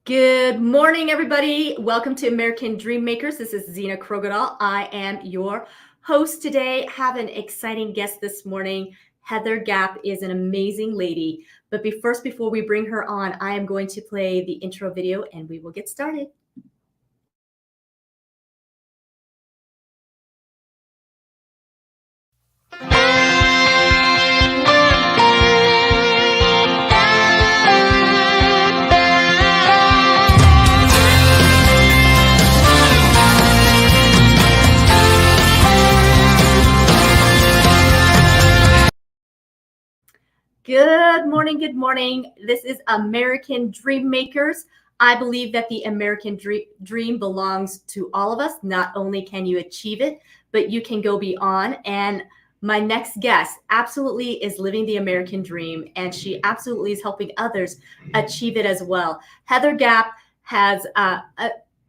Good morning, everybody. Welcome to American Dream Makers. This is Zena Krogadal. I am your host today. Have an exciting guest this morning. Heather Gapp is an amazing lady. But before we bring her on, I am going to play the intro video and we will get started. Good morning. Good morning. This is American Dream Makers. I believe that the American dream belongs to all of us. Not only can you achieve it, but you can go beyond. And my next guest absolutely is living the American dream, and she absolutely is helping others achieve it as well. Heather Gapp has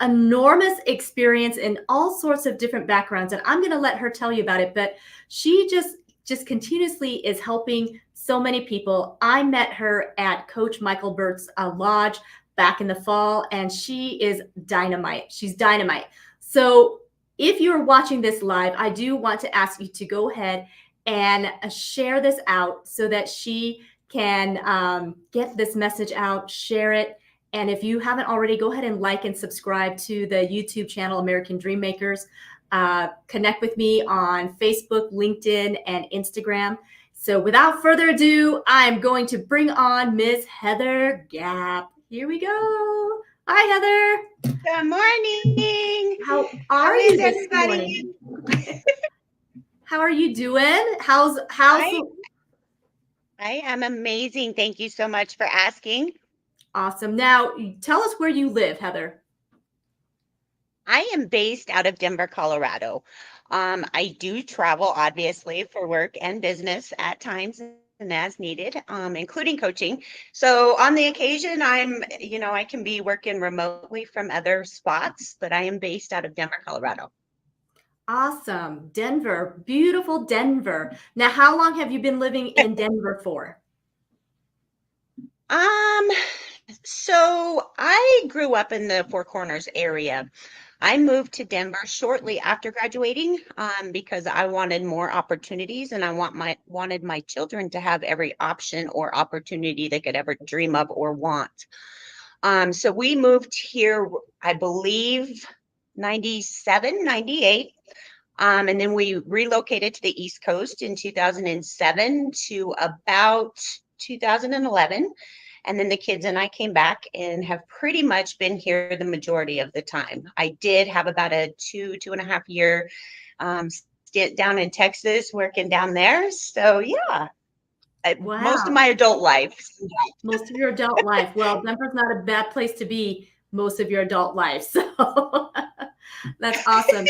enormous experience in all sorts of different backgrounds, and I'm going to let her tell you about it. But she just continuously is helping so many people. I met her at Coach Michael Burt's lodge back in the fall, and she is dynamite. She's dynamite. So if you're watching this live, I do want to ask you to go ahead and share this out so that she can get this message out, share it. And if you haven't already, go ahead and like and subscribe to the YouTube channel, American Dream Makers. Connect with me on Facebook, LinkedIn, and Instagram. So without further ado, I'm going to bring on Miss Heather Gapp. Here we go. Hi, Heather. Good morning. How are you this everybody? morning? How are you doing? How's I am amazing. Thank you so much for asking. Awesome. Now, tell us where you live, Heather. I am based out of Denver, Colorado. I do travel, obviously, for work and business at times and as needed, including coaching. So on the occasion, I can be working remotely from other spots, but I am based out of Denver, Colorado. Awesome. Denver. Beautiful Denver. Now, how long have you been living in Denver for? So I grew up in the Four Corners area. I moved to Denver shortly after graduating because I wanted more opportunities and I wanted my children to have every option or opportunity they could ever dream of or want. So we moved here, I believe, 97, 98. And then we relocated to the East Coast in 2007 to about 2011. And then the kids and I came back and have pretty much been here the majority of the time. I did have about a 2.5 year stint down in Texas working down there. So yeah, most of Wow. my adult life. Most of your adult life. Well, Denver's not a bad place to be most of your adult life. So that's awesome.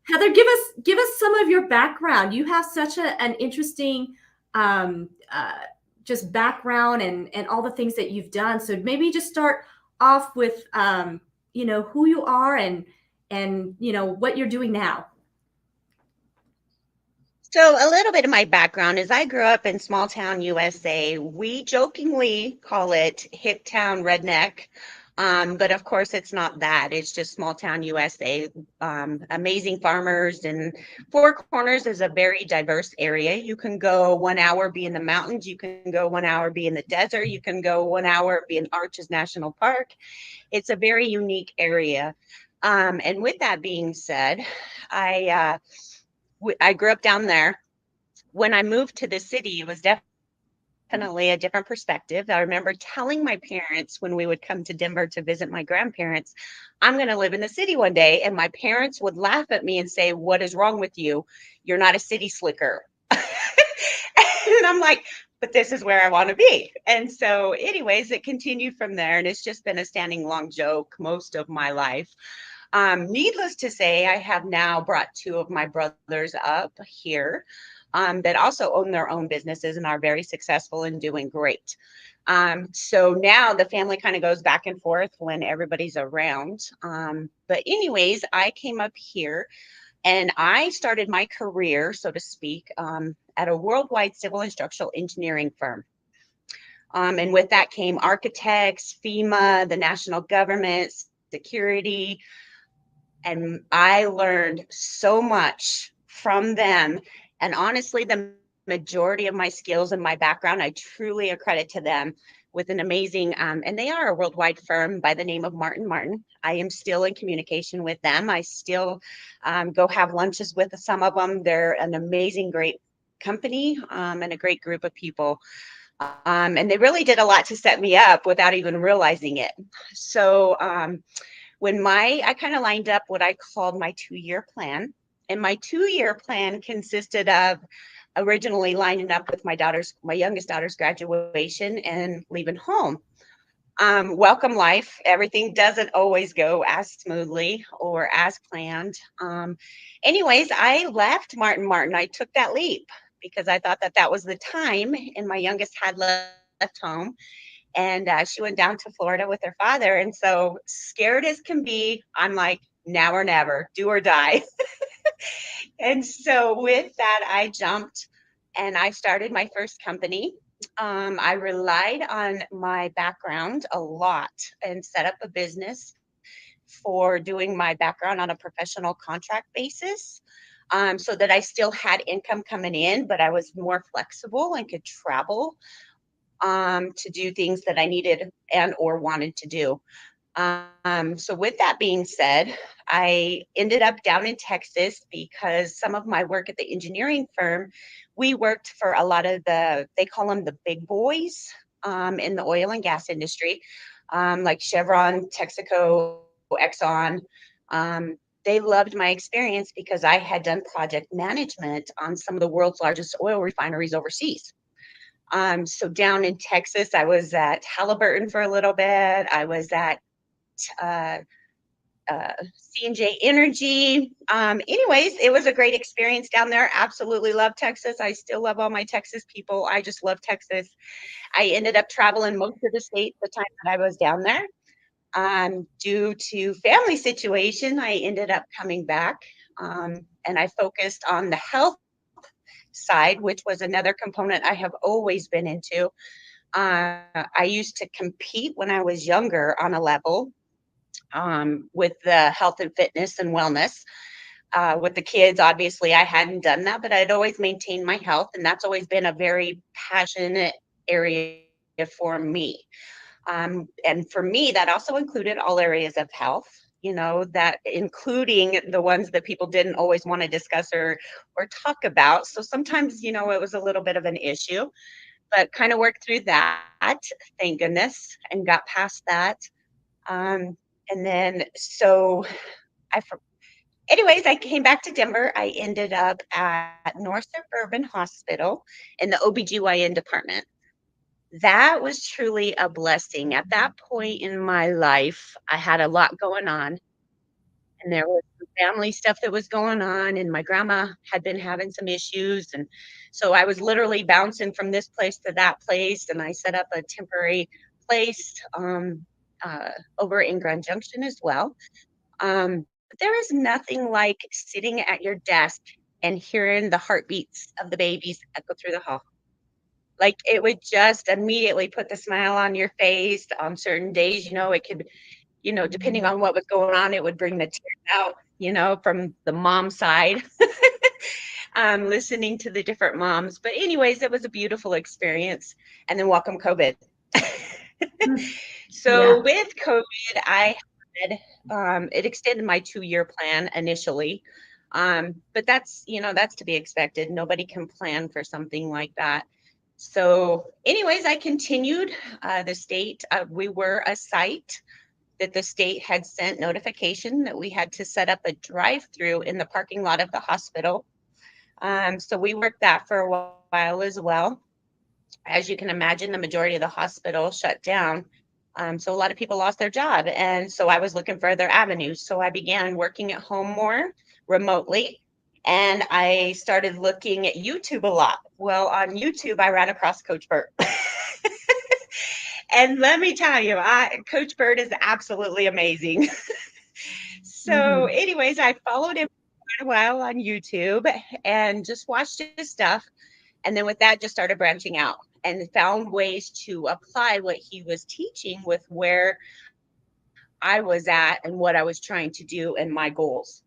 Heather, give us some of your background. You have such an interesting um, uh, just background and all the things that you've done. So maybe just start off with who you are and what you're doing now. So a little bit of my background is I grew up in small town USA. We jokingly call it hip town redneck. But of course it's not that. It's just small town USA. Amazing farmers, and Four Corners is a very diverse area. You can go 1 hour, be in the mountains. You can go 1 hour, be in the desert. You can go 1 hour, be in Arches National Park. It's a very unique area. And with that being said, I I grew up down there. When I moved to the city, it was definitely a different perspective. I remember telling my parents when we would come to Denver to visit my grandparents, I'm going to live in the city one day. And my parents would laugh at me and say, "What is wrong with you? You're not a city slicker." And I'm like, but this is where I want to be. And so, anyways, it continued from there. And it's just been a standing long joke most of my life. Needless to say, I have now brought two of my brothers up here that also own their own businesses and are very successful and doing great. So now the family kind of goes back and forth when everybody's around. But anyways, I came up here and I started my career, so to speak, at a worldwide civil and structural engineering firm. And with that came architects, FEMA, the national government, security. And I learned so much from them. And honestly, the majority of my skills and my background, I truly accredit to them with an amazing, and they are a worldwide firm by the name of Martin Martin. I am still in communication with them. I still go have lunches with some of them. They're an amazing, great company and a great group of people. And they really did a lot to set me up without even realizing it. So, when I kind of lined up what I called my 2-year plan, and my 2-year plan consisted of originally lining up with my youngest daughter's graduation and leaving home. Welcome life. Everything doesn't always go as smoothly or as planned. Anyways, I left Martin Martin. I took that leap because I thought that that was the time, and my youngest had left home, and she went down to Florida with her father. And so, scared as can be, I'm like, now or never, do or die. And so, with that, I jumped and I started my first company. I relied on my background a lot and set up a business for doing my background on a professional contract basis. So that I still had income coming in, but I was more flexible and could travel to do things that I needed and or wanted to do. So with that being said, I ended up down in Texas because some of my work at the engineering firm, we worked for a lot of they call them the big boys in the oil and gas industry, like Chevron, Texaco, Exxon. They loved my experience because I had done project management on some of the world's largest oil refineries overseas. So down in Texas, I was at Halliburton for a little bit. I was at uh, C&J Energy. Anyways, it was a great experience down there. Absolutely love Texas. I still love all my Texas people. I just love Texas. I ended up traveling most of the state the time that I was down there. Due to family situation, I ended up coming back, and I focused on the health side, which was another component I have always been into. I used to compete when I was younger on a level with the health and fitness and wellness. With the kids, obviously, I hadn't done that, but I'd always maintained my health, and that's always been a very passionate area for me. And for me, that also included all areas of health, that including the ones that people didn't always want to discuss or talk about. So sometimes, it was a little bit of an issue, but kind of worked through that, thank goodness, and got past that. And then so I anyways, I came back to Denver. I ended up at North Suburban Hospital in the OBGYN department. That was truly a blessing. At that point in my life, I had a lot going on, and there was some family stuff that was going on, and my grandma had been having some issues, and so I was literally bouncing from this place to that place, and I set up a temporary place over in Grand Junction as well. But there is nothing like sitting at your desk and hearing the heartbeats of the babies echo through the hall. Like, it would just immediately put the smile on your face. On certain days, it could, depending on what was going on, it would bring the tears out, from the mom side, listening to the different moms. But anyways, it was a beautiful experience. And then welcome COVID. So Yeah. with COVID, I had, it extended my 2-year plan initially. But that's to be expected. Nobody can plan for something like that. So anyways, I continued. The state, we were a site that the state had sent notification that we had to set up a drive-through in the parking lot of the hospital. So we worked that for a while as well. As you can imagine, the majority of the hospital shut down. So a lot of people lost their job. And so I was looking for other avenues. So I began working at home more remotely. And I started looking at YouTube a lot. Well, on YouTube, I ran across Coach Burt. And let me tell you, Coach Burt is absolutely amazing. So Mhm. anyways, I followed him for quite a while on YouTube and just watched his stuff. And then with that, just started branching out and found ways to apply what he was teaching with where I was at and what I was trying to do and my goals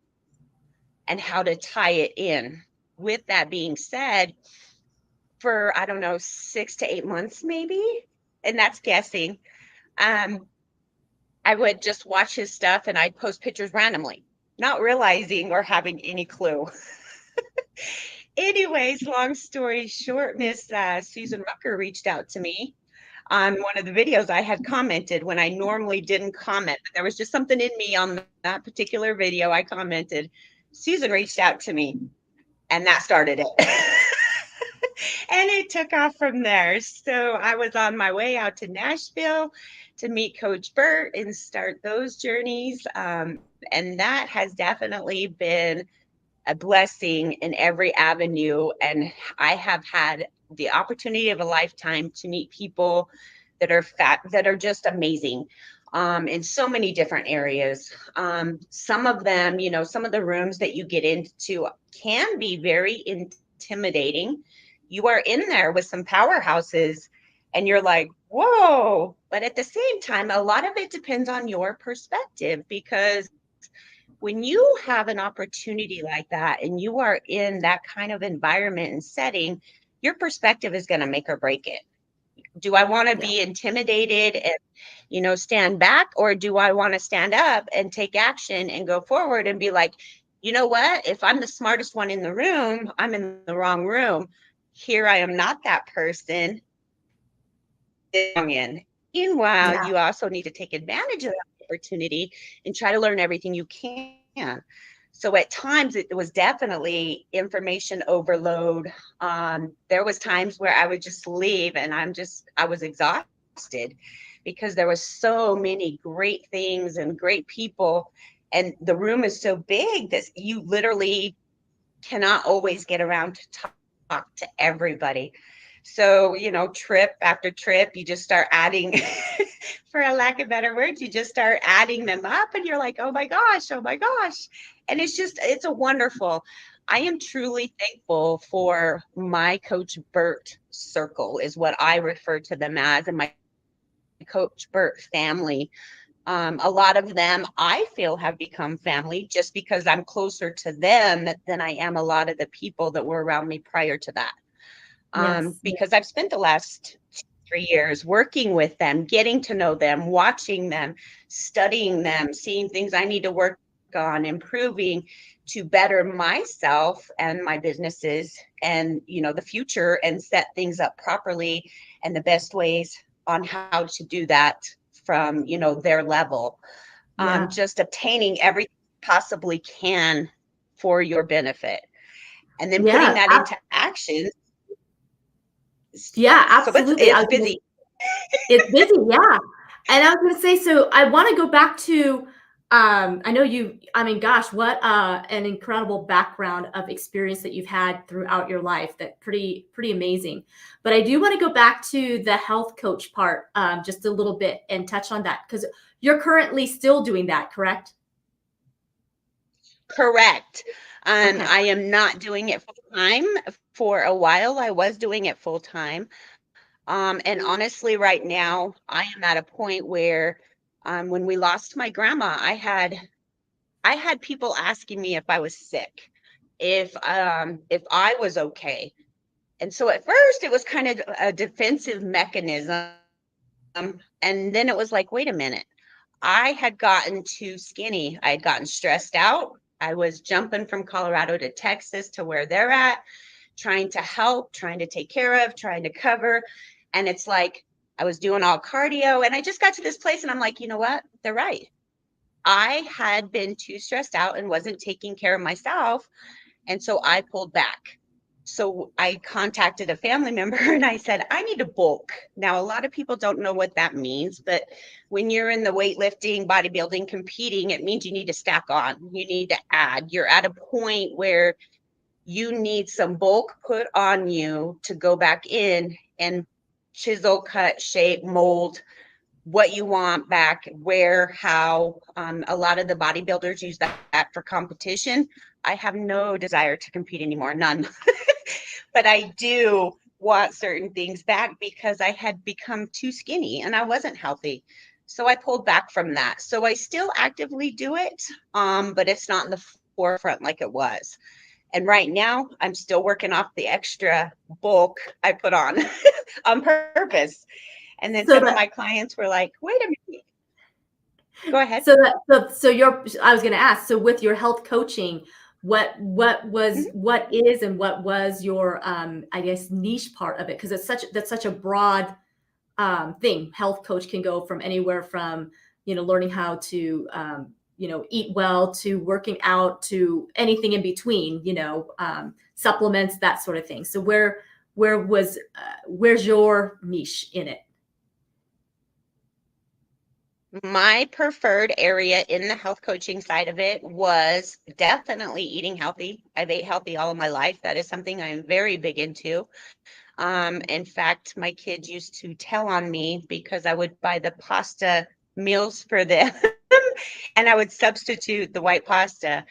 and how to tie it in. With that being said, for I don't know, 6 to 8 months maybe, and that's guessing, um, I would just watch his stuff and I'd post pictures randomly, not realizing or having any clue. Anyways, long story short, Miss Susan Rucker reached out to me on one of the videos. I had commented when I normally didn't comment, but there was just something in me on that particular video. I commented. Susan reached out to me, and that started it. And it took off from there. So I was on my way out to Nashville to meet Coach Burt and start those journeys. And that has definitely been a blessing in every avenue. And I have had the opportunity of a lifetime to meet people that are just amazing in so many different areas. Some of them, some of the rooms that you get into can be very intimidating. You are in there with some powerhouses and you're like, whoa. But at the same time, a lot of it depends on your perspective, because when you have an opportunity like that and you are in that kind of environment and setting, your perspective is going to make or break it. Do I want to be intimidated and, stand back, or do I want to stand up and take action and go forward and be like, you know what? If I'm the smartest one in the room, I'm in the wrong room. Here I am not that person. Meanwhile, Yeah. you also need to take advantage of that opportunity and try to learn everything you can. So at times it was definitely information overload. There was times where I would just leave and I was exhausted because there was so many great things and great people. And the room is so big that you literally cannot always get around to talk to everybody. So, trip after trip, you just start adding, for a lack of better words, you just start adding them up and you're like, oh my gosh, oh my gosh. And it's a wonderful. I am truly thankful for my Coach Burt circle, is what I refer to them as, and my Coach Burt family. A lot of them I feel have become family just because I'm closer to them than I am a lot of the people that were around me prior to that. Yes. Because I've spent the last 3 years working with them, getting to know them, watching them, studying them, seeing things I need to work on, improving to better myself and my businesses and, the future, and set things up properly and the best ways on how to do that from, their level. Yeah. Just obtaining everything you possibly can for your benefit and then putting Yeah. that into action. Yeah, So absolutely. it's busy. It's busy, yeah. And I was gonna say, so I want to go back to, I know gosh, what an incredible background of experience that you've had throughout your life. That pretty amazing. But I do want to go back to the health coach part just a little bit and touch on that, because you're currently still doing that, correct? Correct. Okay. I am not doing it full time. For a while, I was doing it full time. And honestly, right now, I am at a point where, when we lost my grandma, I had people asking me if I was sick, if I was okay. And so at first, it was kind of a defensive mechanism, and then it was like, wait a minute. I had gotten too skinny. I had gotten stressed out. I was jumping from Colorado to Texas to where they're at, trying to help, trying to take care of, trying to cover. And it's like I was doing all cardio. And I just got to this place and I'm like, you know what? They're right. I had been too stressed out and wasn't taking care of myself. And so I pulled back. So I contacted a family member and I said, I need to bulk. Now, a lot of people don't know what that means, but when you're in the weightlifting, bodybuilding, competing, it means you need to stack on, you need to add. You're at a point where you need some bulk put on you to go back in and chisel, cut, shape, mold what you want back, where, how. A lot of the bodybuilders use that for competition. I have no desire to compete anymore, none. but I do want certain things back because I had become too skinny and I wasn't healthy. So I pulled back from that. So I still actively do it, but it's not in the forefront like it was. And right now, I'm still working off the extra bulk I put on on purpose. And then So some of that my clients were like, wait a minute, go ahead. so your I was going to ask, so with your health coaching, what is and what was your I guess niche part of it, because that's such a broad thing. Health coach can go from anywhere from, learning how to eat well, to working out, to anything in between, supplements, that sort of thing. So where's your niche in it? My preferred area in the health coaching side of it was definitely eating healthy. I've ate healthy all of my life. That is something I'm very big into. In fact, my kids used to tell on me because I would buy the pasta meals for them and I would substitute the white pasta.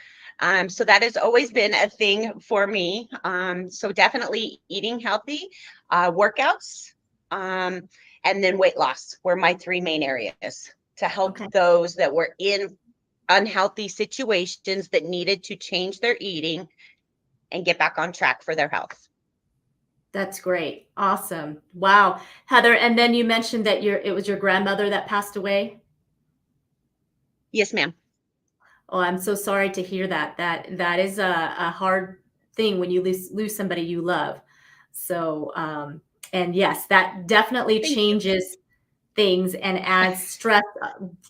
So that has always been a thing for me. So definitely eating healthy, workouts, and then weight loss were my three main areas to help Okay. those that were in unhealthy situations that needed to change their eating and get back on track for their health. That's great. Awesome. Wow. Heather, and then you mentioned that it was your grandmother that passed away. Yes, ma'am. Oh, I'm so sorry to hear that. That is a hard thing when you lose somebody you love. So, and yes, that definitely Thank you. changes things and adds stress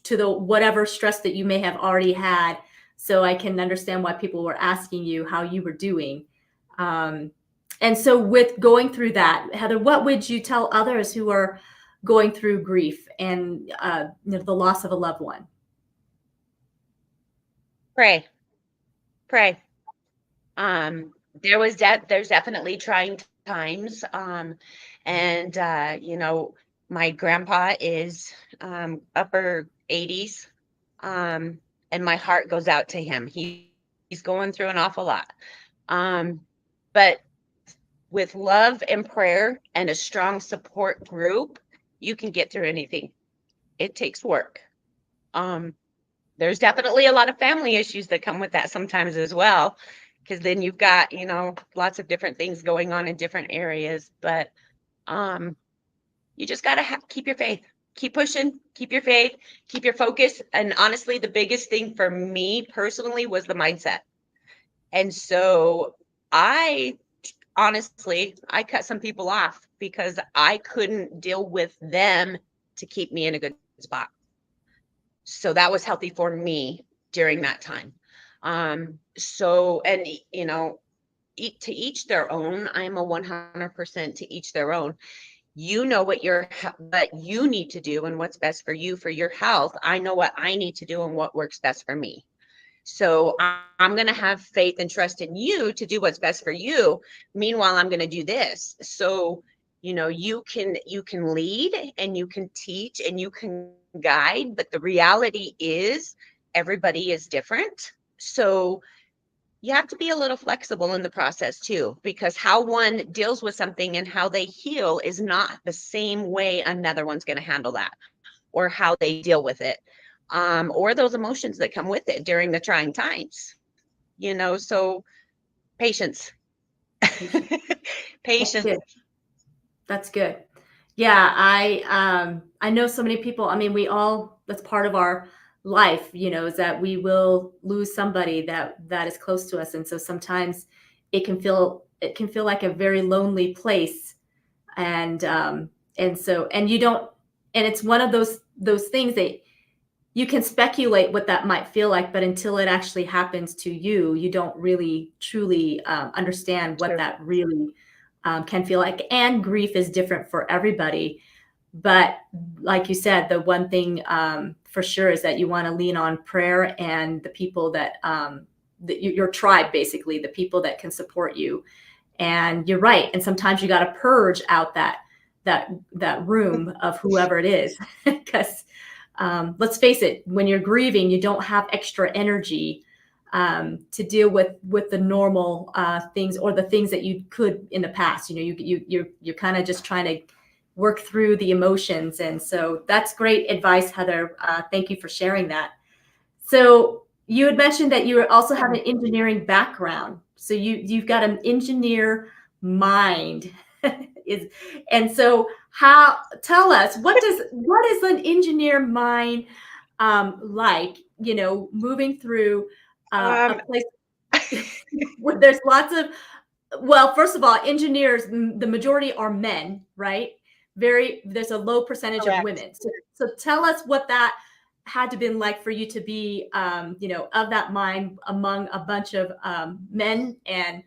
to the whatever stress that you may have already had. So I can understand why people were asking you how you were doing. And so with going through that, Heather, what would you tell others who are going through grief and the loss of a loved one? Pray, pray. There's definitely trying times. And my grandpa is upper 80s. And my heart goes out to him. He's going through an awful lot. But with love and prayer and a strong support group, you can get through anything. It takes work. There's definitely a lot of family issues that come with that sometimes as well, because then you've got, lots of different things going on in different areas. But you just got to keep your faith, keep pushing, keep your faith, keep your focus. And honestly, the biggest thing for me personally was the mindset. And so I cut some people off because I couldn't deal with them to keep me in a good spot. So that was healthy for me during that time. So, and to each their own. I'm a 100% to each their own. You know what you need to do and what's best for you for your health. I know what I need to do and what works best for me. So I'm going to have faith and trust in you to do what's best for you. Meanwhile, I'm going to do this. So, you can lead and you can teach and you can guide, but the reality is everybody is different. So you have to be a little flexible in the process too, because how one deals with something and how they heal is not the same way another one's going to handle that, or how they deal with it, or those emotions that come with it during the trying times. So patience. Patience. That's good. Yeah, I know so many people. I mean, that's part of our life, is that we will lose somebody that is close to us. And so sometimes it can feel like a very lonely place. And you don't, and it's one of those things that you can speculate what that might feel like, but until it actually happens to you, you don't really truly understand what Sure. that really can feel like. And grief is different for everybody. But like you said, the one thing for sure is that you want to lean on prayer and the people that your tribe, basically, the people that can support you. And you're right. And sometimes you got to purge out that room of whoever it is, because let's face it, when you're grieving, you don't have extra energy to deal with the normal things, or the things that you could in the past. You're kind of just trying to work through the emotions. And so that's great advice, Heather. Thank you for sharing that. So you had mentioned that you also have an engineering background. So you've got an engineer mind. And so tell us, what is an engineer mind like, moving through a place where there's lots of, well, first of all, engineers, the majority are men, right? There's a low percentage Correct. of women. So tell us what that had to been like for you to be, of that mind among a bunch of men, and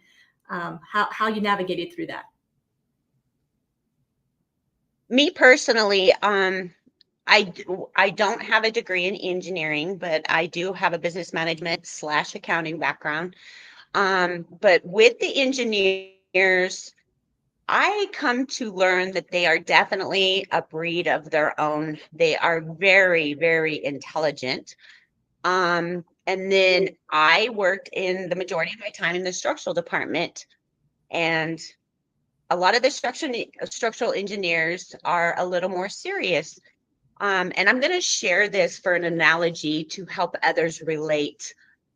how you navigated through that. Me personally, I don't have a degree in engineering, but I do have a business management / accounting background. But with the engineers, I come to learn that they are definitely a breed of their own. They are very, very intelligent. And then I worked in the majority of my time in the structural department, and a lot of the structural engineers are a little more serious. And I'm going to share this for an analogy to help others relate.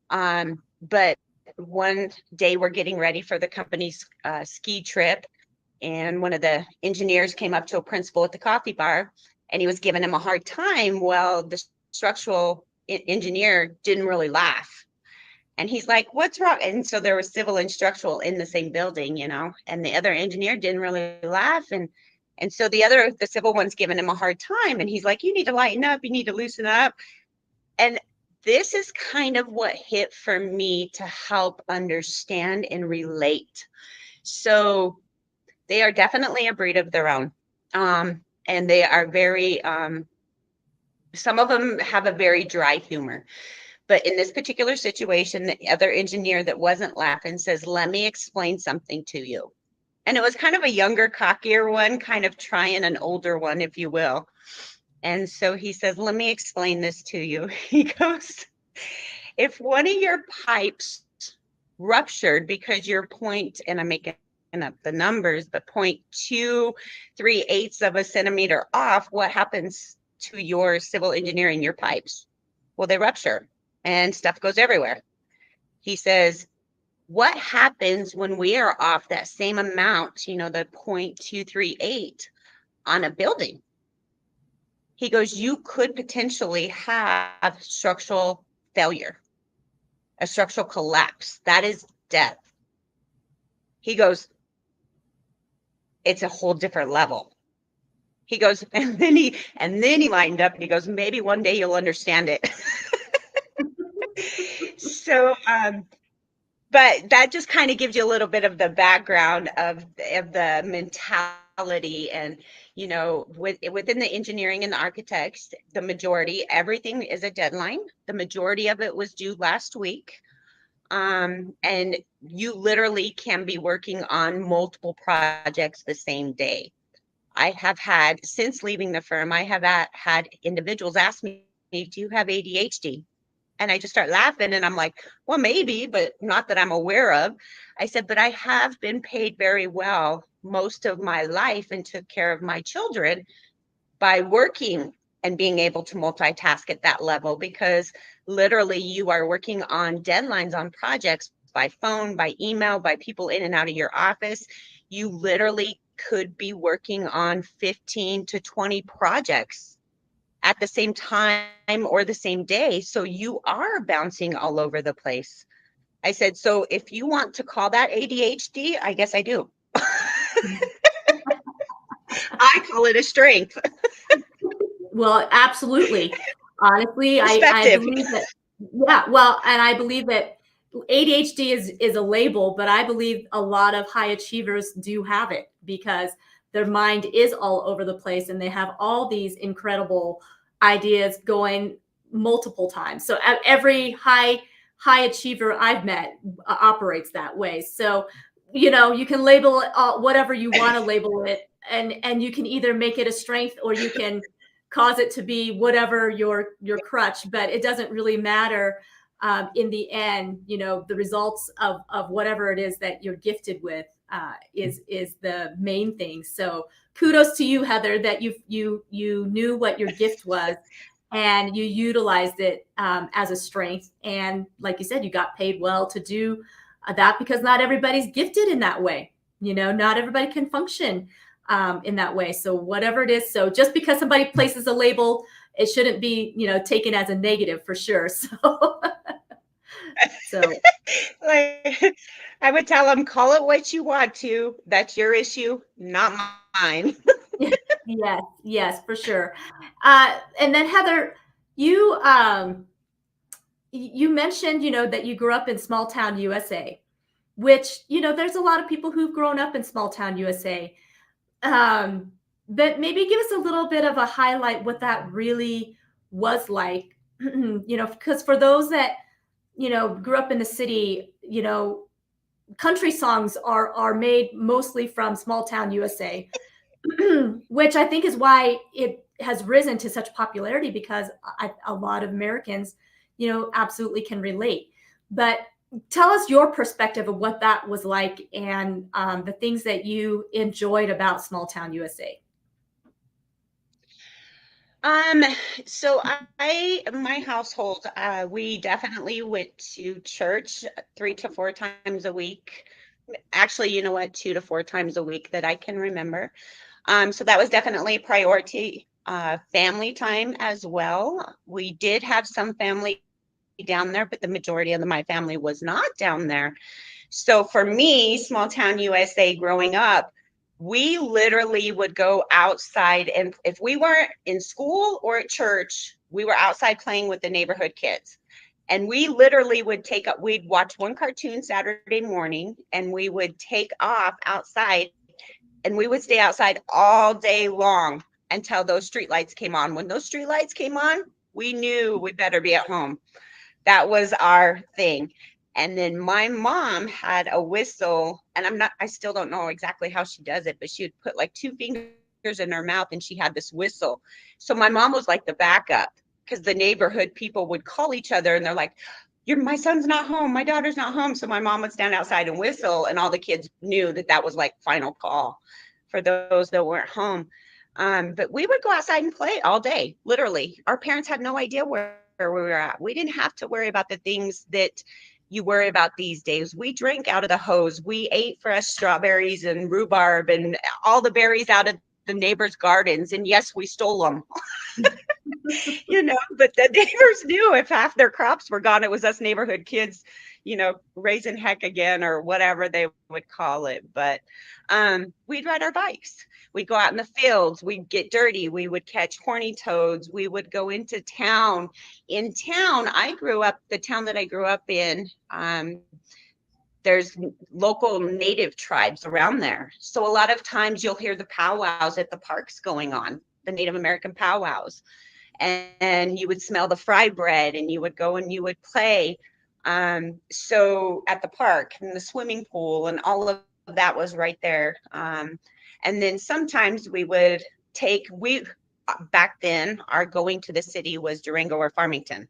But one day we're getting ready for the company's ski trip, and one of the engineers came up to a principal at the coffee bar, and he was giving him a hard time. Well, the structural engineer didn't really laugh. And he's like, "What's wrong?" And so there was civil and structural in the same building, and the other engineer didn't really laugh. And so the civil one's giving him a hard time. And he's like, "You need to lighten up. You need to loosen up." And this is kind of what hit for me to help understand and relate. So they are definitely a breed of their own. And they are very, some of them have a very dry humor. But in this particular situation, the other engineer that wasn't laughing says, "Let me explain something to you." And it was kind of a younger, cockier one, kind of trying an older one, if you will. And so he says, "Let me explain this to you." He goes, "If one of your pipes ruptured because you're and I'm making up the numbers, but 0.238 of a centimeter off, what happens to your civil engineering, your pipes?" Well, they rupture and stuff goes everywhere. He says, "What happens when we are off that same amount, the 0.238 on a building?" He goes, "You could potentially have structural failure, a structural collapse. That is death." He goes, "It's a whole different level." He goes, and then he lightened up and he goes, "Maybe one day you'll understand it." So, but that just kind of gives you a little bit of the background of the mentality. And, within the engineering and the architects, the majority, everything is a deadline. The majority of it was due last week. And you literally can be working on multiple projects the same day. I have had, since leaving the firm, I have had individuals ask me, "Do you have ADHD?" And I just start laughing, and I'm like, "Well, maybe, but not that I'm aware of." I said, "But I have been paid very well most of my life and took care of my children by working and being able to multitask at that level, because literally you are working on deadlines on projects by phone, by email, by people in and out of your office. You literally could be working on 15 to 20 projects at the same time or the same day. So you are bouncing all over the place." I said, "So if you want to call that ADHD, I guess I do." I call it a strength. Well, absolutely. Honestly, I believe that. Yeah, well, and I believe that ADHD is a label, but I believe a lot of high achievers do have it, because their mind is all over the place and they have all these incredible ideas going multiple times. So every high achiever I've met operates that way. So, you can label it whatever you want to label it, and you can either make it a strength, or you can cause it to be whatever your crutch, but it doesn't really matter. in the end, the results of whatever it is that you're gifted with is the main thing. So kudos to you, Heather, that you knew what your gift was and you utilized it as a strength. And like you said, you got paid well to do that, because not everybody's gifted in that way. Not everybody can function in that way. So whatever it is, so just because somebody places a label, it shouldn't be, taken as a negative for sure. So Like, I would tell them, call it what you want to. That's your issue, not mine. yes, yes, for sure. And then Heather, you mentioned, that you grew up in small town USA, which, there's a lot of people who've grown up in small town USA. But maybe give us a little bit of a highlight what that really was like, because for those that, grew up in the city, country songs are made mostly from small town USA, which I think is why it has risen to such popularity, because a lot of Americans, absolutely can relate. But tell us your perspective of what that was like, and the things that you enjoyed about small town USA. Um, so my household, we definitely went to church 3 to 4 times a week. Actually, you know what, 2 to 4 times a week that I can remember. So that was definitely a priority. Family time as well. We did have some family down there, but the majority of my family was not down there. So for me, small town USA growing up, we literally would go outside, and if we weren't in school or at church, we were outside playing with the neighborhood kids. And we literally would we'd watch one cartoon Saturday morning, and we would take off outside, and we would stay outside all day long until those street lights came on. When those street lights came on, we knew we better be at home. That was our thing. And then my mom had a whistle, and I still don't know exactly how she does it, but she would put like 2 fingers in her mouth and she had this whistle. So my mom was like the backup, because the neighborhood people would call each other and they're like, my son's not home, my daughter's not home. So my mom would stand outside and whistle, and all the kids knew that was like final call for those that weren't home. But we would go outside and play all day, literally. Our parents had no idea where we were at. We didn't have to worry about the things that you worry about these days. We drank out of the hose. We ate fresh strawberries and rhubarb and all the berries out of the neighbors' gardens. And yes, we stole them. But the neighbors knew if half their crops were gone, it was us neighborhood kids, raising heck again, or whatever they would call it. But we'd ride our bikes. We'd go out in the fields. We'd get dirty. We would catch horny toads. We would go into town. In town, the town that I grew up in, there's local native tribes around there. So a lot of times you'll hear the powwows at the parks going on, the Native American powwows. And you would smell the fry bread, and you would go and you would play. So at the park and the swimming pool and all of that was right there. And then sometimes back then, our going to the city was Durango or Farmington,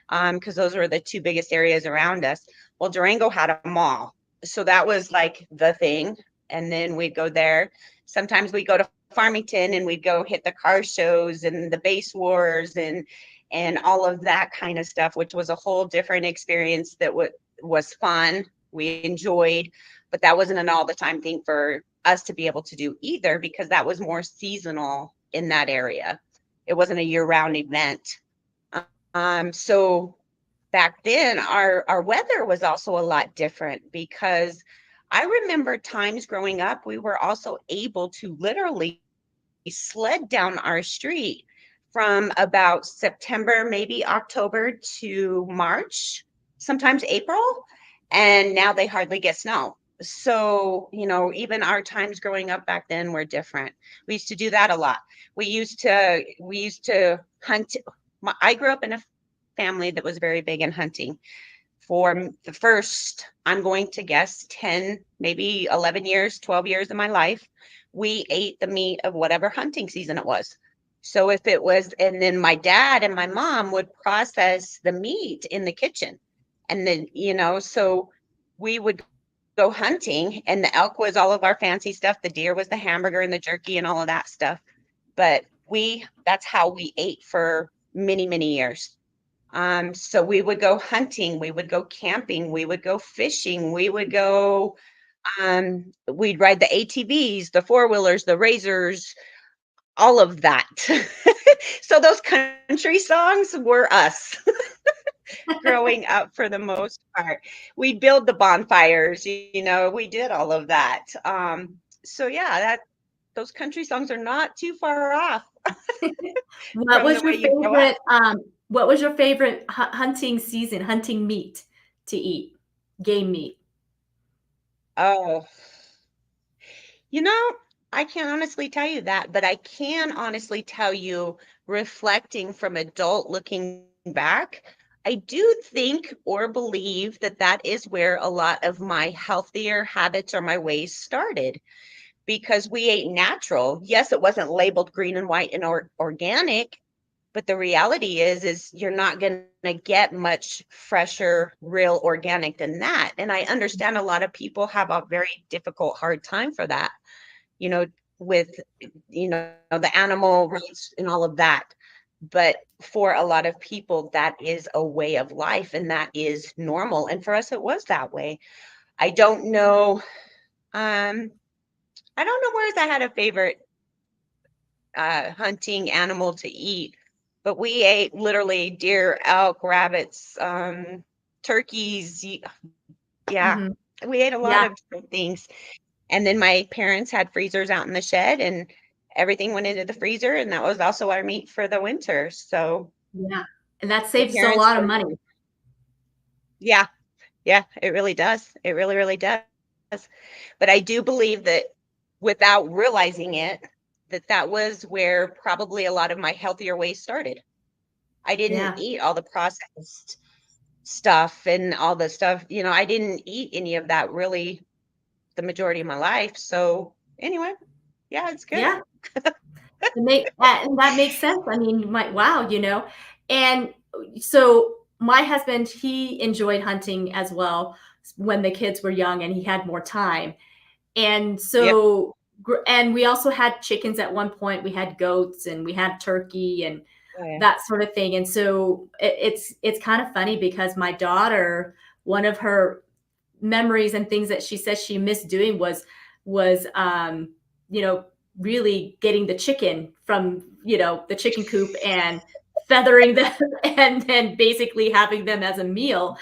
because those were the two biggest areas around us. Well, Durango had a mall, so that was like the thing. And then we'd go there. Sometimes we'd go to Farmington and we'd go hit the car shows and the base wars and all of that kind of stuff, which was a whole different experience that was fun. We enjoyed, but that wasn't an all the time thing for us to be able to do either, because that was more seasonal in that area. It wasn't a year-round event. So back then our weather was also a lot different, because I remember times growing up, we were also able to literally sled down our street from about September, maybe October, to March, sometimes April. And now they hardly get snow. So, even our times growing up back then were different. We used to do that a lot. We used to hunt. I grew up in a family that was very big in hunting. For the first, I'm going to guess 10, maybe 11 years, 12 years of my life, we ate the meat of whatever hunting season it was. So if it was, and then my dad and my mom would process the meat in the kitchen. And then, so we would go hunting, and the elk was all of our fancy stuff. The deer was the hamburger and the jerky and all of that stuff. But that's how we ate for many, many years. So we would go hunting, we would go camping, we would go fishing, we'd ride the ATVs, the four-wheelers, the razors, all of that. So those country songs were us growing up for the most part. We'd build the bonfires, we did all of that. So yeah, those country songs are not too far off What from the was way your you grow up. favorite, what was your favorite hunting season, hunting meat to eat? Game meat. Oh, you know, I can't honestly tell you that, but I can honestly tell you, reflecting from adult looking back, I do think or believe that that is where a lot of my healthier habits or my ways started, because we ate natural. Yes, it wasn't labeled green and white and organic, but the reality is you're not going to get much fresher, real organic than that. And I understand a lot of people have a very difficult, hard time for that, you know, with, the animal rights and all of that. But for a lot of people, that is a way of life and that is normal. And for us, it was that way. I don't know. I don't know where I had a favorite hunting animal to eat, but we ate literally deer, elk, rabbits, turkeys. Yeah, Mhm. we ate a lot Yeah, of different things. And then my parents had freezers out in the shed, and everything went into the freezer, and that was also our meat for the winter. So yeah, and that my saves us a parents lot of were, money. yeah, yeah, it really does. It really, really does. But I do believe that, without realizing it, that was where probably a lot of my healthier ways started. I didn't Yeah, eat all the processed stuff and all the stuff, I didn't eat any of that really the majority of my life. So anyway, yeah, it's good. yeah. And that makes sense. I mean, wow, and so my husband, he enjoyed hunting as well when the kids were young and he had more time. And Yep. so, and we also had chickens at one point. We had goats and we had turkey and Oh, yeah. that sort of thing. And so it's kind of funny because my daughter, one of her memories and things that she says she missed doing was you know really getting the chicken from the chicken coop and feathering them and then basically having them as a meal.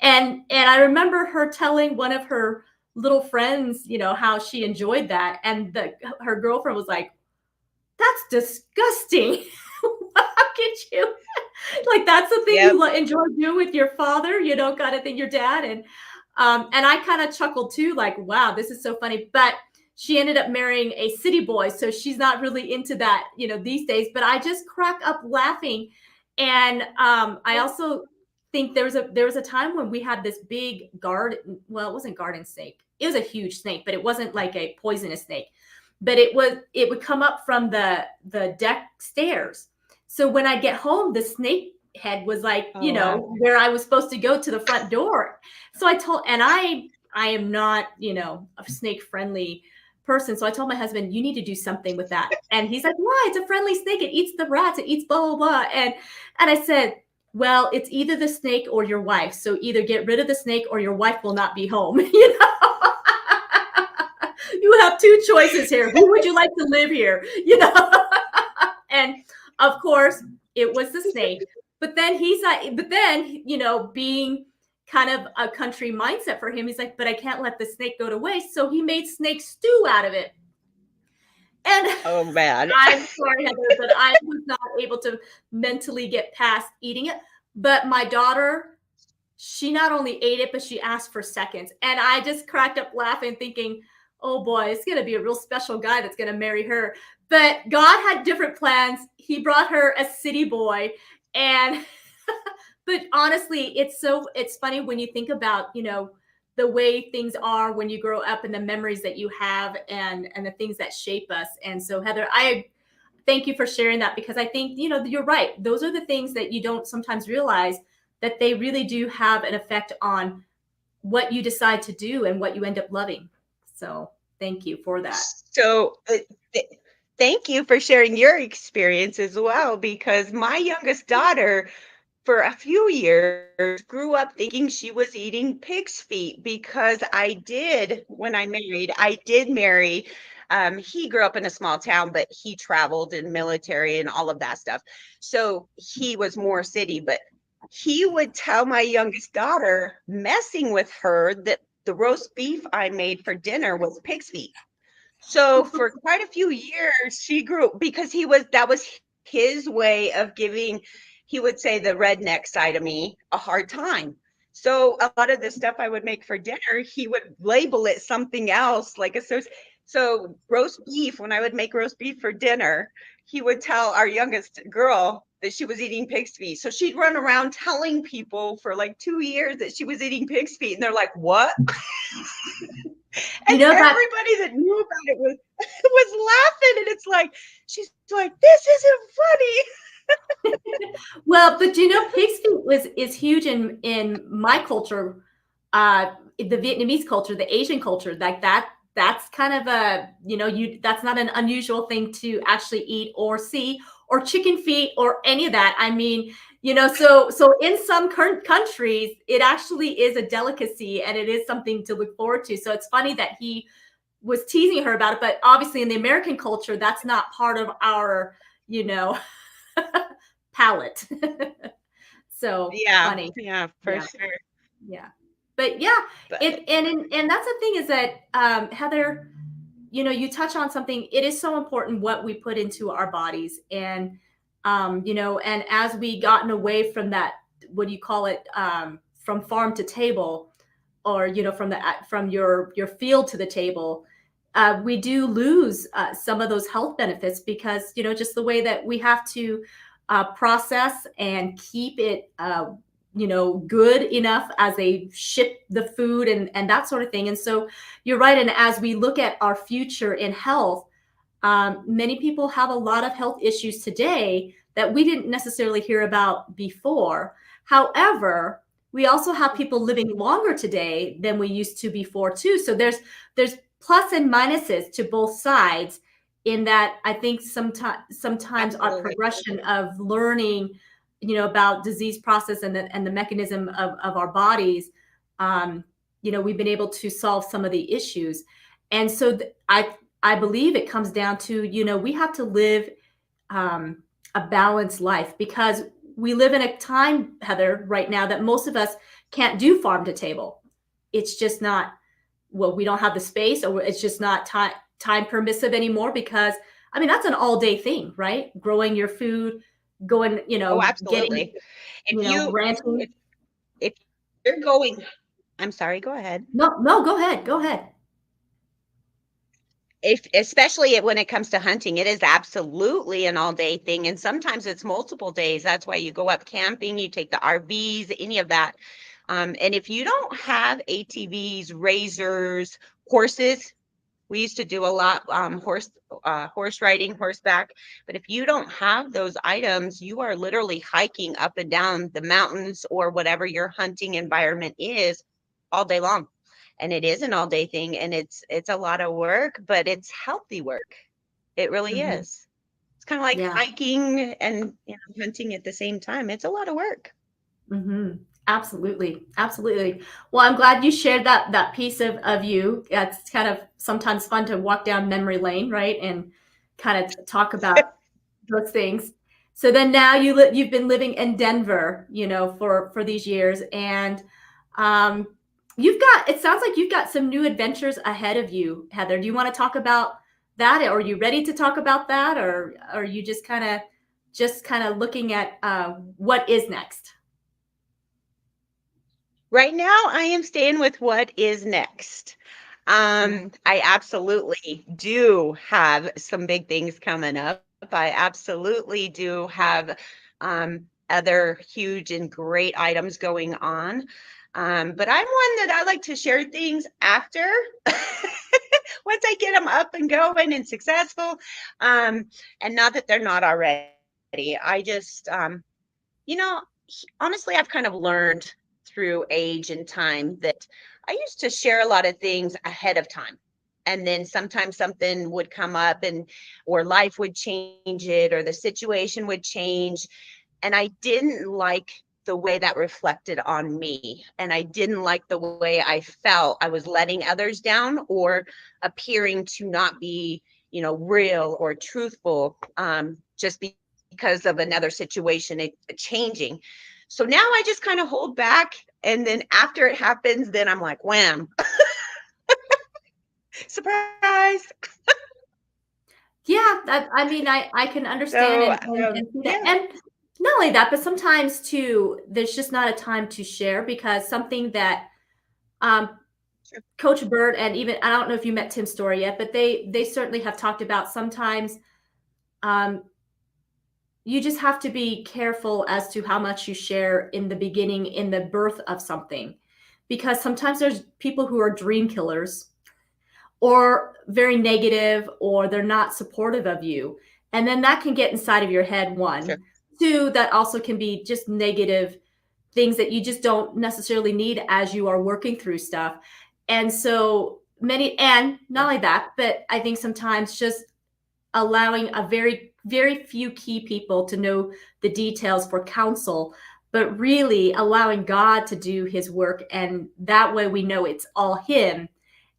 And I remember her telling one of her little friends how she enjoyed that, and her girlfriend was like, that's disgusting. How could you, like, that's the thing Yep. you enjoy doing with your father, kind of thing, your dad. And I kind of chuckled too, like, wow, this is so funny. But she ended up marrying a city boy, so she's not really into that, these days. But I just crack up laughing. And I also think there was a time when we had this big garden. Well, it wasn't garden snake. It was a huge snake, but it wasn't like a poisonous snake. But it would come up from the deck stairs. So when I get home, the snake head was like, Oh, wow. where I was supposed to go, to the front door. So and I am not, a snake friendly person. So I told my husband, you need to do something with that. And he's like, why? It's a friendly snake. It eats the rats. It eats blah, blah, blah. And I said, well, it's either the snake or your wife. So either get rid of the snake or your wife will not be home. You have two choices here. Who would you like to live here? And of course, it was the snake. But then being kind of a country mindset for him, he's like, but I can't let the snake go to waste. So he made snake stew out of it. And Oh, man. I'm sorry, Heather, but I was not able to mentally get past eating it. But my daughter, she not only ate it, but she asked for seconds. And I just cracked up laughing, thinking, oh boy, it's going to be a real special guy that's going to marry her. But God had different plans. He brought her a city boy. And, but honestly, it's funny when you think about, the way things are when you grow up and the memories that you have and the things that shape us. And so, Heather, thank you for sharing that, because I think, you're right. Those are the things that you don't sometimes realize, that they really do have an effect on what you decide to do and what you end up loving. So thank you for that. So, th- thank you for sharing your experience as well, because my youngest daughter, for a few years, grew up thinking she was eating pig's feet because when I married, I did marry. He grew up in a small town, but he traveled in military and all of that stuff. So he was more city, but he would tell my youngest daughter, messing with her, that the roast beef I made for dinner was pig's feet. So for quite a few years, she grew, because that was his way of giving, he would say, the redneck side of me a hard time. So a lot of the stuff I would make for dinner, he would label it something else, like so roast beef. When I would make roast beef for dinner, he would tell our youngest girl that she was eating pig's feet. So she'd run around telling people for like 2 years that she was eating pig's feet, and they're like, "What?" You And know that everybody that knew about it was was laughing, and it's like, she's like, "This isn't funny." Well, but pig's feet is huge in my culture, the Vietnamese culture, the Asian culture, like that. That's kind of a, that's not an unusual thing to actually eat or see, or chicken feet or any of that. I mean, so in some current countries, it actually is a delicacy, and it is something to look forward to. So it's funny that he was teasing her about it, but obviously in the American culture, that's not part of our, you know, palate. So Yeah, funny. yeah, for Yeah. sure. Yeah. But yeah, But and that's the thing, is that Heather, you touch on something. It is so important what we put into our bodies. And and as we gotten away from that, what do you call it, from farm to table, or from your field to the table, we do lose some of those health benefits, because just the way that we have to process and keep it good enough as they ship the food, and that sort of thing. And so you're right. And as we look at our future in health, many people have a lot of health issues today that we didn't necessarily hear about before. However, we also have people living longer today than we used to before too. So there's plus and minuses to both sides, in that I think sometimes our absolutely. progression of learning, about disease process and the mechanism of our bodies, we've been able to solve some of the issues. And so I believe it comes down to, we have to live a balanced life, because we live in a time, Heather, right now, that most of us can't do farm to table. It's just not, well, we don't have the space, or it's just not time permissive anymore, because I mean, that's an all day thing, right? Growing your food, going, Oh, getting, absolutely. If you ranching. if you're going, I'm sorry, go ahead. No, no, go ahead. Go ahead. If especially when it comes to hunting, it is absolutely an all day thing, and sometimes it's multiple days. That's why you go up camping, you take the RVs, any of that. And if you don't have ATVs, razors, horses, we used to do a lot, horse riding, horseback. But if you don't have those items, you are literally hiking up and down the mountains or whatever your hunting environment is all day long. And it is an all day thing, and it's a lot of work, but it's healthy work. It really Hmm. is. It's kind of like Yeah. hiking and hunting at the same time. It's a lot of work. Hmm. Absolutely. Absolutely. Well, I'm glad you shared that piece of you. It's kind of sometimes fun to walk down memory lane, right? And kind of talk about those things. So then now you've been living in Denver, for these years, and um, it sounds like you've got some new adventures ahead of you, Heather. Do you want to talk about that? Or are you ready to talk about that, or are you just kind of looking at what is next? Right now, I am staying with what is next. I absolutely do have some big things coming up. I absolutely do have other huge and great items going on. But I'm one that I like to share things after once I get them up and going and successful, and not that they're not already. I just, you know, honestly, I've kind of learned through age and time that I used to share a lot of things ahead of time. And then sometimes something would come up and or life would change it or the situation would change. And I didn't like the way that reflected on me. And I didn't like the way I felt I was letting others down or appearing to not be, real or truthful, just because of another situation changing. So now I just kind of hold back. And then after it happens, then I'm like, wham, surprise. Yeah, I mean, I can understand So, and see that. yeah, And not only that, but sometimes too, there's just not a time to share because something that um, sure. Coach Bird and even I don't know if you met Tim's story yet, but they certainly have talked about sometimes um, you just have to be careful as to how much you share in the beginning, in the birth of something, because sometimes there's people who are dream killers or very negative or they're not supportive of you. And then that can get inside of your head, Sure. one. Two, that also can be just negative things that you just don't necessarily need as you are working through stuff. And so many, and not only that, but I think sometimes just allowing a very, very few key people to know the details for counsel, but really allowing God to do his work. And that way we know it's all him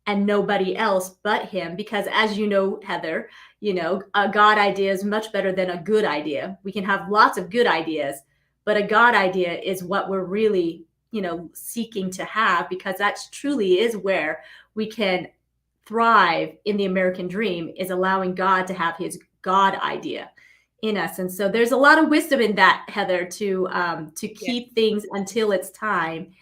and nobody else but him. Because as you know, Heather, a God idea is much better than a good idea. We can have lots of good ideas, but a God idea is what we're really, seeking to have, because that truly is where we can thrive in the American dream, is allowing God to have his God idea in us. And so there's a lot of wisdom in that, Heather, to Yeah. keep things until it's time.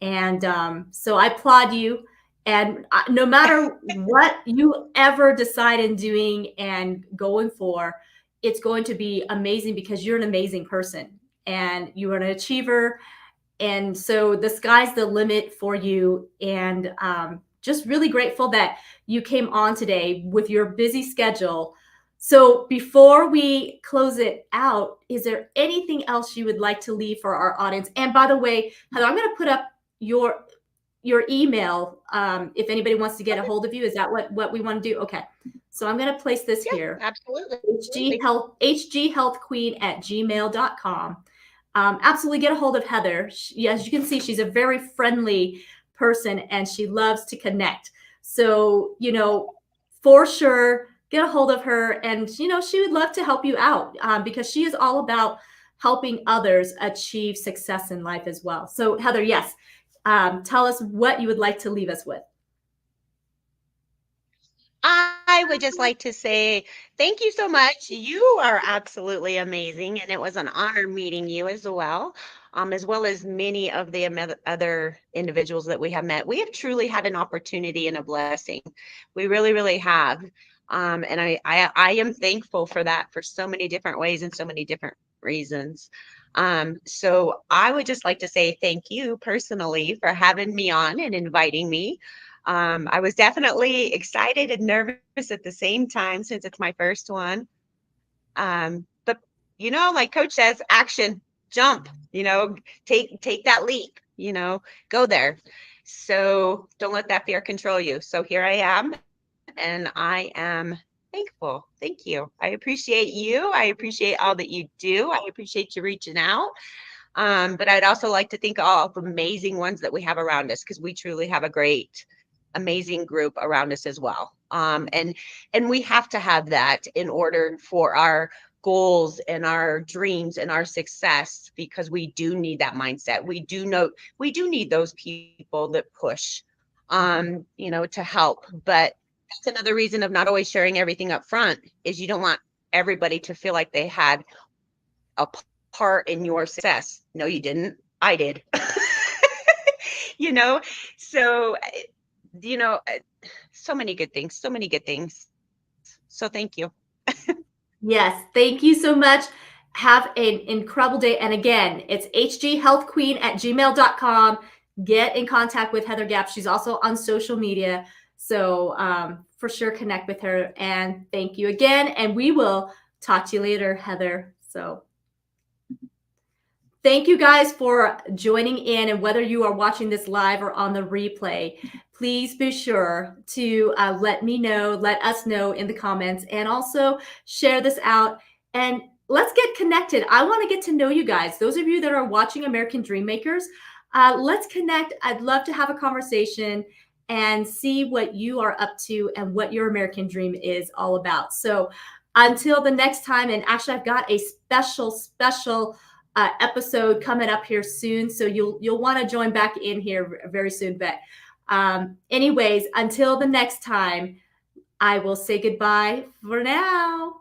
And so I applaud you. And no matter what you ever decide in doing and going for, it's going to be amazing because you're an amazing person and you are an achiever. And so the sky's the limit for you. And just really grateful that you came on today with your busy schedule. So before we close it out, is there anything else you would like to leave for our audience? And by the way, Heather, I'm going to put up your email if anybody wants to get a Okay. hold of you. Is that what we want to do? Okay. So I'm going to place this Yeah, here. absolutely. hghealthqueen@gmail.com. Absolutely get a hold of Heather. As you can see, she's a very friendly person and she loves to connect. So, for sure, get a hold of her. And, she would love to help you out because she is all about helping others achieve success in life as well. So, Heather, yes, tell us what you would like to leave us with. I would just like to say thank you so much. You are absolutely amazing, and it was an honor meeting you as well as many of the other individuals that we have met. We have truly had an opportunity and a blessing. We really, really have. And I am thankful for that for so many different ways and so many different reasons. So I would just like to say thank you personally for having me on and inviting me. I was definitely excited and nervous at the same time since it's my first one. But like Coach says, action, jump, take that leap, go there. So don't let that fear control you. So here I am, and I am thankful. Thank you. I appreciate you. I appreciate all that you do. I appreciate you reaching out. But I'd also like to thank all the amazing ones that we have around us because we truly have a great, amazing group around us as well. And we have to have that in order for our goals and our dreams and our success because we do need that mindset. We do need those people that push, to help. But that's another reason of not always sharing everything up front is you don't want everybody to feel like they had a part in your success. No, you didn't. I did. you know, so, you know, so many good things, so many good things. So thank you. Yes, thank you so much. Have an incredible day. And again, it's hghealthqueen@gmail.com. Get in contact with Heather Gapp. She's also on social media. So for sure, connect with her. And thank you again. And we will talk to you later, Heather. So thank you guys for joining in. And whether you are watching this live or on the replay, please be sure to let us know in the comments, and also share this out. And let's get connected. I want to get to know you guys. Those of you that are watching American Dreammakers, let's connect. I'd love to have a conversation and see what you are up to and what your American dream is all about. So until the next time, and actually I've got a special episode coming up here soon. So you'll want to join back in here very soon. But anyways, until the next time, I will say goodbye for now.